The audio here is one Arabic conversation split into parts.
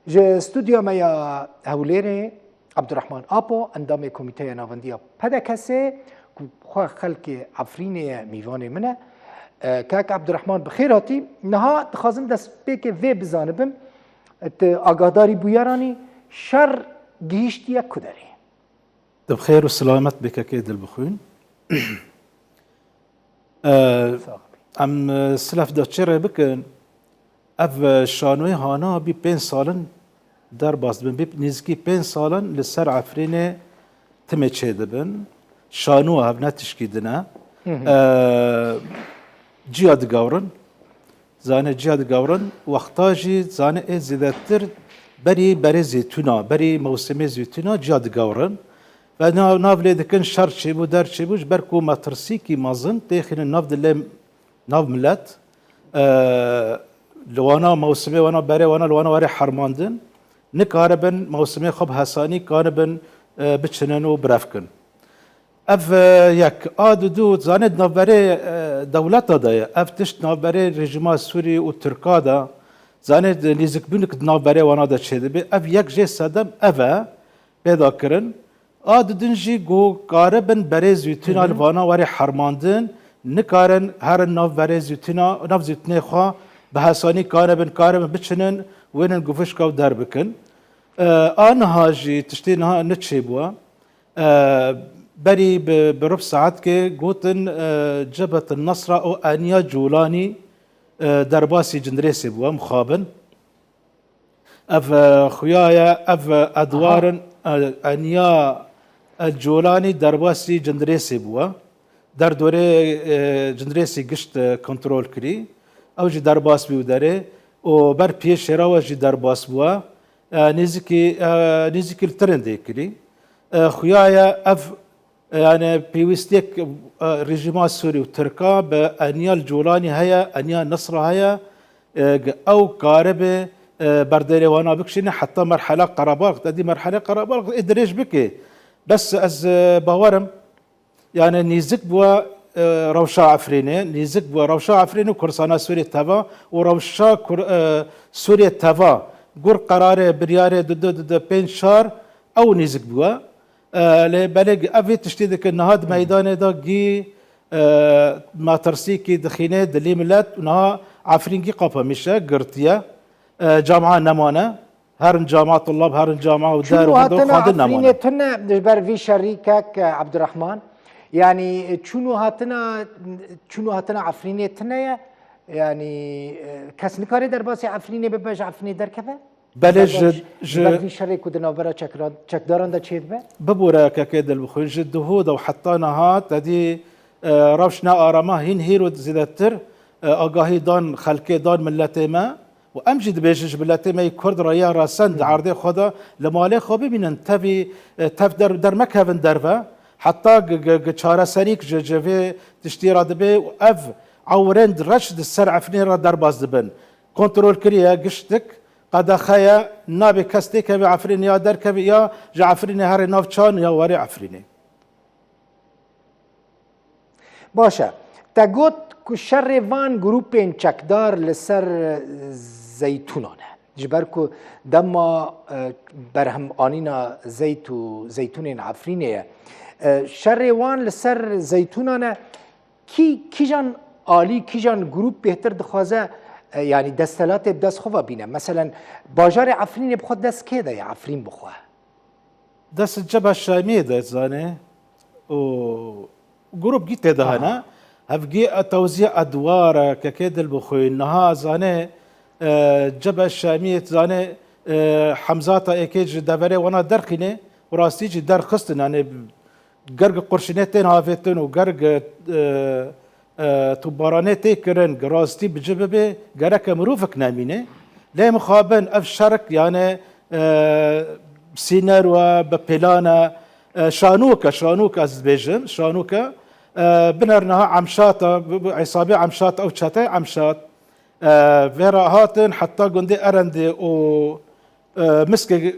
جه استودیو میا هولری عبدالرحمن آپو اندام کمیته نواندی پدکسه که خواه خلق عفرین میوان منه که عبدالرحمن بخیراتی نها تخازم دست بیک وی بزانبم آگاهداری بویارانی شر گیشتی کدری بخير والسلامت بك كيد البخوين ام سلف دا چره بکن اف شانوی هانا بی 5 سالن در باز بن بی نزکی 5 سالن لسر عفرین تمه چه دبن شانو هف نتشکی دنا جیاد گورن زانه جیاد گورن وقتا جی زانه ای زیدتر بری زیتونا بری موسم زیتونا جیاد گورن و ناو لیدکن شر چی بو در چی بوش برکو مترسی کی مازن تیخین ناو دل ناو ملت لوانا موسمی وانا بره وانا لوانا واری حرماندن نکاربن موسمی خوب حسانی کاربن بچنن و برافکن اف یک آد دو زاند ناو بره دولت دایا اف تشت ناو بره رژیم سوری و ترکا دا زاند نیزک بینک ناو بره وانا دا چه بی اف یک جه صدم اوه پیدا کرن آد دنجی گو کاربن بره زیتونا لوانا واری حرماندن نکارن هر ناو بره زیتونا ناو زیتونه خواه به حسانی کاربن بچنن وینن گفش کاو در بکن آنها جی تشتی نها نچه بوا بری برب ساعت که گوتن جبهة النصرة او آنیا جولانی درباسی جندریسی بوا مخابن اف خویایا اف ادوارن آنیا الجولانی درباسی جندریسی بوا در دوره جندریسی گشت کنترول کری او جی درباس بیو داره و بر پیش راو جی درباس بوا نزیکی الترنده کری خویایا اف يعني بيوستيك رژیم سوري وتركا بأنيا الجولاني هيا أنيا النصر هيا أو قارب برديري وانا بكشين حتى مرحلة قراباغ تدي مرحلة قراباغ إدريج بكي بس از باورم يعني نيزك بوا روشا عفريني نيزك بوا روشا عفريني وكرسانا سوريا تافا وروشا سوريا تافا قر قرار برياري دو بين شهر أو نيزك بوا لبلغ أفي تشتيدك النهاد ميدان دا جي ما ترسيكي دخينة دلي ملات ونها عفرينكي قابا مشا قرطية جامعة نمانة هرن جامعة طلاب هرن جامعة ودار ودو خادن نمانة تنا بر في شريكك عبد الرحمن يعني شنو هاتنا عفرينة تنا يعني كاس نكاري درباسي عفرينة بباج عفرينة در كفا؟ بله في شريك ودنا برا چکداران دا چید به؟ ببورا كاكيد البخوي جدهود او حتى نهات هذه روشنا آراما هين هيرو زيدتر آگاهی دان خلقی دان ملت ما و امجد بیشش ملت ما کرد ریا راسند عرضه خدا لماله خوبی بینن تف در مکهون دروا حتی چاره سریک جوه تشتیرا دبه و اف عورند رشد سر عفنی را در باز دبن کنترول کریه گشتک قد خيا نابي كستيك بعفرين يا دركب يا جعفرين هاري نافشان يا وري عفريني باشا تقول كشر وان جروبين چکدار لسر زيتونانه جبركو دما برهم آنينا زيتون عفرينيه شر وان لسر زيتونانه کی جان عالی کی جان گروپ بهتر دخوازه يعني دستلات بدست خواه بینه مثلا باجار عفرین بخواد دست که ده عفرین بخواه دست الجبهة الشامية ده زانه و جروب جيت ده هنا هفجي توزيع أدوار ككيد البخوي إنها زانه الجبهة الشامية زانه حمزات إيكيج دافري وانا درخنه وراستيجي در خستن يعني جرج قرشنتين هافتن وجرج تبارانه تكرن جراستی بجبه جرك مروفك نامينه لا مخابن اف شرك يعني سينر وببلانا شانوك از بيجن شانوك بنرنها عمشاتا عصابي عمشات او شاتا عمشات فيرا هاتن حتى قندي ارندي و مسك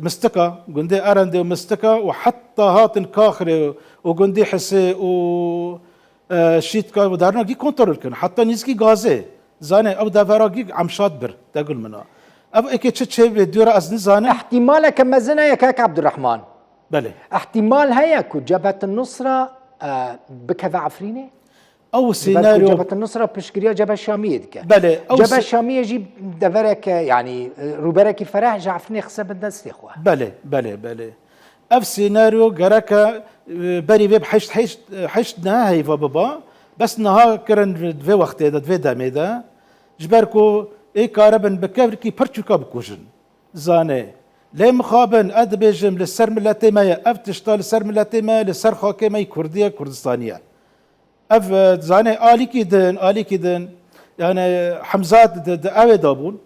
مستكا قندي ارندي ومستكا وحتى هاتن كاخري وقندي حسي و شيت كا ودارنا جي كنترول كن حتى نيزكي غازي زانه او دافراغي عمشات بر تقول منا اف اكي تشي بدورة از نزانه احتمال كما زنا يكاك عبد الرحمن بله احتمال هيا كو جبهة النصرة بكذا عفرينه او جبهة سيناريو النصرة بشكريا جبهة الشامية دكا بله او جبهة الشامية جيب دفرك يعني روبرك فرح جعفريني خسب الناس يخوه بله اف سيناريو جراكا بري بيب حشت نهاي بابا بس نها كرن في وقت ده في دمي ده جبركو اي كاربن بكبركي برتشوكا بكوجن زانه لي مخابن اد بيجم للسر ملتي ما اف تشتال سر ملتي ما للسر خاكي ما كرديه كردستانيه اف زانه الي كيدن يعني حمزات اوي دابون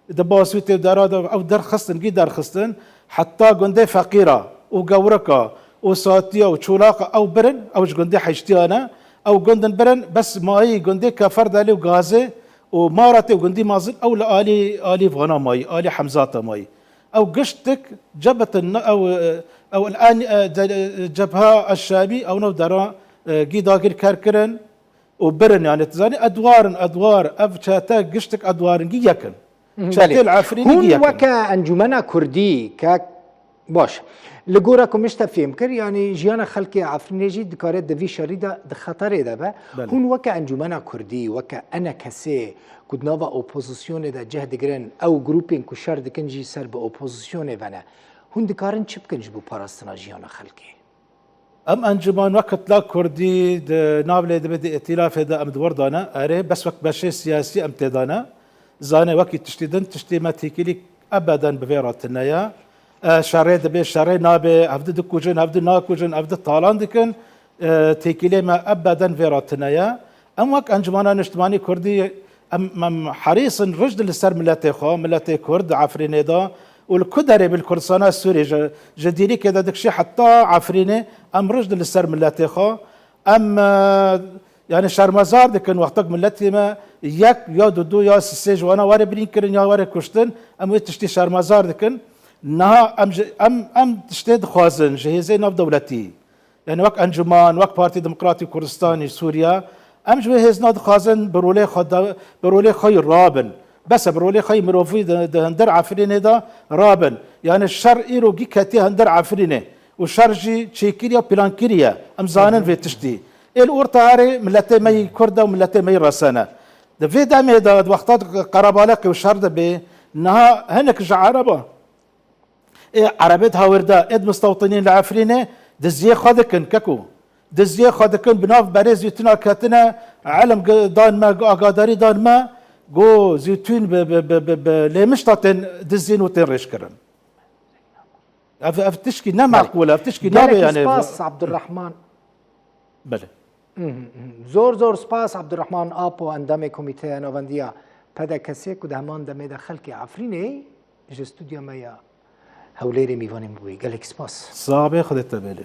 دباسوت دراد او در خستن جي در خستن حتى جندي فقيره وقوركا وساتيا وشولاقه او برن او جندي حيشتيانا او جندن برن بس ماي جندي كفرد علي وغازي ومارتي وجندي مازن او الي فغنا ماي الي حمزات ماي او قشتك جبت او الان جبهه الشامي او نودرا جي داغر كركرن وبرن يعني تزاني ادوار اف شاتا قشتك ادوار جي يكن شاتا العفريني جي هون وكا انجمنا كردي كاك باش لگورا مش تفهم كر يعني جيانا خلقي عفريني جي دكارت دفي شريدة دخطر ده با هون وكا انجمنا كردي وكا انا كسي كود نوفا اوبوزيسيون ده جهد جرين او جروبين كشار دكنجي سر باوبوزيسيون فانا هون دكارن چه بكنج بو باراستنا جيانا خلقي ام انجمان وقت لا كردي نابل بدي ائتلاف هذا ام دور دانا اري بس وقت بشي سياسي ام تدانا زانه وقت تشتي ما تيكلي ابدا بفيرات النيا شاري دبي شاري نابي هفد دكوجن هفد ناكوجن هفد طالان دكن تيكلي ما ابدا فيرات النيا ام وقت انجمانا نجتماني كردي ام حريص رجل للسر ملتي خو ملتي كرد عفريني دا والكدري بالكردستان السوري جديري كذا دكشي حتى عفريني ام رجل للسر ملتي خو ام يعني شرمزار دكن وقتك ملتي ما ياك يا دودو يا سيج وانا واري برينكرن يا واري كشتن ام تشتي شرمزار دكن نها ام تشتي خوازن جهزي ناف دولتي يعني وقت انجمان وقت بارتي ديمقراطي كردستاني سوريا ام جهز ناد خوازن برولي خي رابن بس برولي خي مروفي هندر عفريني دا رابن يعني الشر ايرو جي كاتي هندر عفريني والشر جي تشيكيريا بلانكيريا ام زانن في تشتي الورتاري ملتي مي كردا وملتي مي راسانا ده في دامي دا وقتات قرابالك والشر ده بي انها هنك عربه عربيت هاوردا اد مستوطنين العفريني دزيه خادكن ككو دزيه خادكن بناف باريز يتنا كاتنا علم دان ما اقاداري دان ما جو زيتون لمشتاتن دزين وتنرش كرن افتشكي نا معقوله افتشكي نا يعني سباس عبد الرحمن بله زور سپاس عبد الرحمن آپو اندام کمیته نواندیا پدا کسی که همان دم خلقی عفرینه جستودیا ما یا هوليري ميفاني مبوي قال لك سباس صعبه خذت بالي